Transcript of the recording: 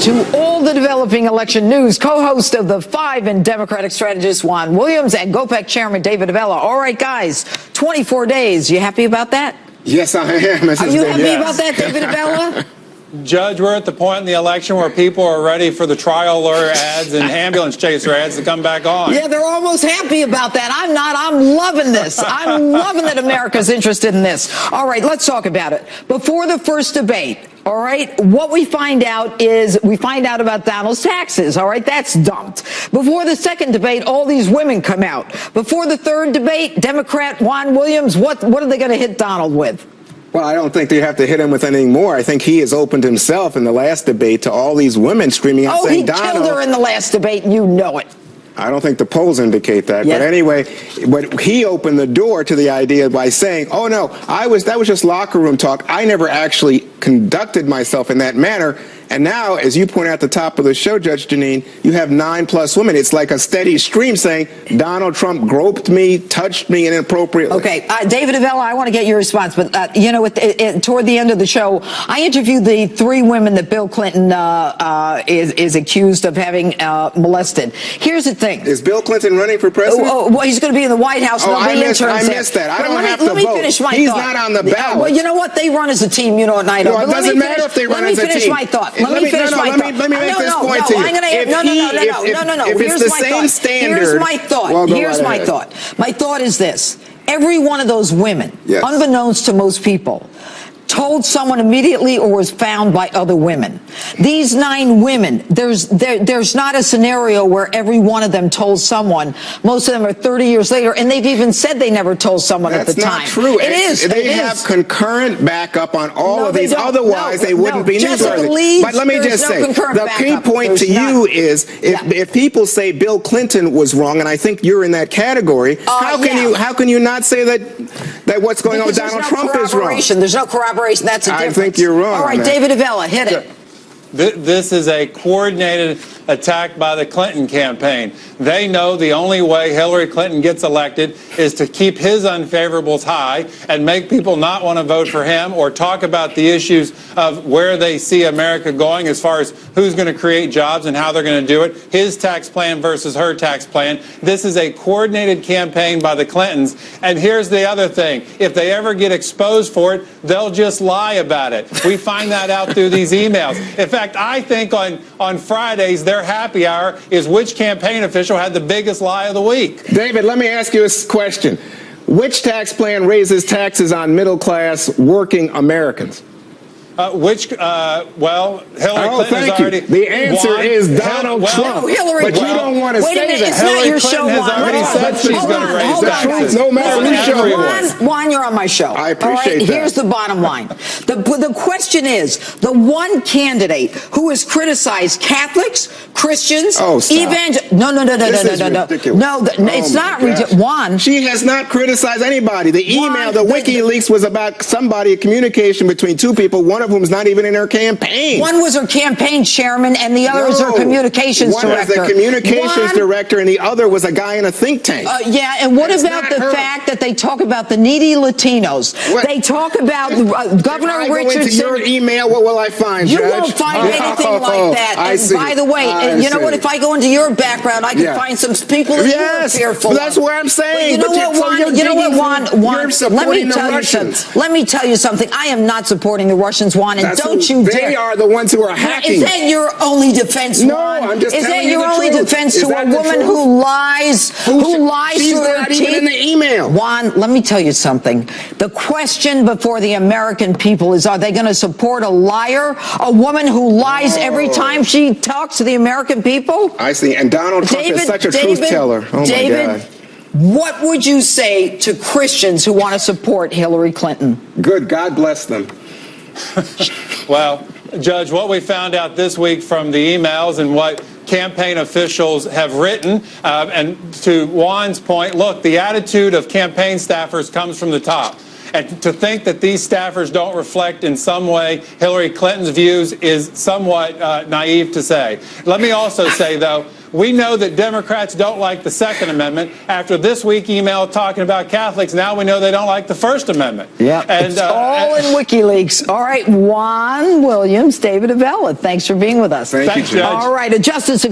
To all the developing election news, co-host of The Five and Democratic strategist Juan Williams and GOPEC chairman David Avella. All right, guys, 24 days. You happy about that? Yes, I am. Are you happy about that, David Avella? Judge, we're at the point in the election where people are ready for the trial lawyer ads and ambulance chaser ads to come back on. Yeah, they're almost happy about that. I'm not. I'm loving this. I'm loving that America's interested in this. All right, let's talk about it. Before the first debate, all right, what we find out is we find out about Donald's taxes. All right, that's dumped. Before the second debate, all these women come out. Before the third debate, Democrat Juan Williams, what are they going to hit Donald with? Well, I don't think they have to hit him with anything more. I think he has opened himself in the last debate to all these women screaming out saying, Donald. Oh, he killed her in the last debate, and you know it. I don't think the polls indicate that. Yes. But anyway, but he opened the door to the idea by saying, oh, no, that was just locker room talk. I never actually conducted myself in that manner. And now, as you point out at the top of the show, Judge Jeanine, you have 9+ women. It's like a steady stream saying Donald Trump groped me, touched me inappropriately. Okay, David Avella, I want to get your response. But, you know, toward the end of the show, I interviewed the 3 women that Bill Clinton is accused of having molested. Here's the thing. Is Bill Clinton running for president? Well, he's going to be in the White House. Oh, I missed that. I don't have to vote. Let me finish my thought. He's not on the ballot. Well, you know what? They run as a team, you know, and I don't. No, it doesn't matter if they run as a team. Let me finish my thought. Let me finish my thought. Let me make this point to you. No. If it's the same standard. Here's my thought. Well, here's my thought. My thought is this. Every one of those women, yes, unbeknownst to most people, told someone immediately or was found by other women. These 9 women, there's not a scenario where every one of them told someone. Most of them are 30 years later, and they've even said they never told someone at the time. That's not true. It is. They have concurrent backup on all of these. Otherwise, they wouldn't be newsworthy. But let me just say, the key point to you is if people say Bill Clinton was wrong, and I think you're in that category, how can you not say that what's going on with Donald Trump is wrong? There's no corroboration. That's a difference. I think you're wrong. All right, David Avella, hit it. This is a coordinated attack by the Clinton campaign. They know the only way Hillary Clinton gets elected is to keep his unfavorables high and make people not want to vote for him or talk about the issues of where they see America going as far as who's going to create jobs and how they're going to do it, his tax plan versus her tax plan. This is a coordinated campaign by the Clintons. And here's the other thing. If they ever get exposed for it, they'll just lie about it. We find that out through these emails. In fact, I think on Fridays, their happy hour is which campaign official had the biggest lie of the week. David, let me ask you a question. Which tax plan raises taxes on middle-class working Americans? Well, Hillary Clinton has already. The answer is Donald Trump. Hillary, but you don't want to say that. It's not your show, Juan. Has already said she's going to raise taxes. No matter whose show it was. Juan, you're on my show. I appreciate that. Here's the bottom line. The question is, the one candidate who has criticized Catholics, Christians, evangelicals. No. It's not ridiculous. Juan. She has not criticized anybody. The email, the WikiLeaks was about somebody, a communication between 2 people, one of whom is not even in her campaign. One was her campaign chairman, and the other is her communications director. One was the communications director, and the other was a guy in a think tank. Yeah, and what about the fact that they talk about the needy Latinos? What? They talk about Governor Richardson. If I go into your email, what will I find, You Judge? won't find anything like that. And by the way, you know what? If I go into your background, I can find some people that you are fearful of. That's what I'm saying. But you know what, Juan? Let me tell you something. Let me tell you something. I am not supporting the Russians, Juan, and don't you dare. They are the ones who are hacking. Is that your only defense, Juan? No, I'm just telling you the truth. Is that your only defense to a woman who lies through her teeth? She's not even in the email. Juan, let me tell you something. The question before the American people is, are they going to support a liar, a woman who lies every time she talks to the American people? I see. And Donald Trump is such a truth teller. Oh, my God. What would you say to Christians who want to support Hillary Clinton? Good. God bless them. Well, Judge, what we found out this week from the emails and what campaign officials have written, and to Juan's point, look, the attitude of campaign staffers comes from the top. And to think that these staffers don't reflect in some way Hillary Clinton's views is somewhat naive to say. Let me also say, though, We know that Democrats don't like the Second Amendment. After this week email talking about Catholics, now we know they don't like the First Amendment. Yeah, and it's all in WikiLeaks. All right, Juan Williams, David Avella, thanks for being with us. Thank you, Judge. All right, a justice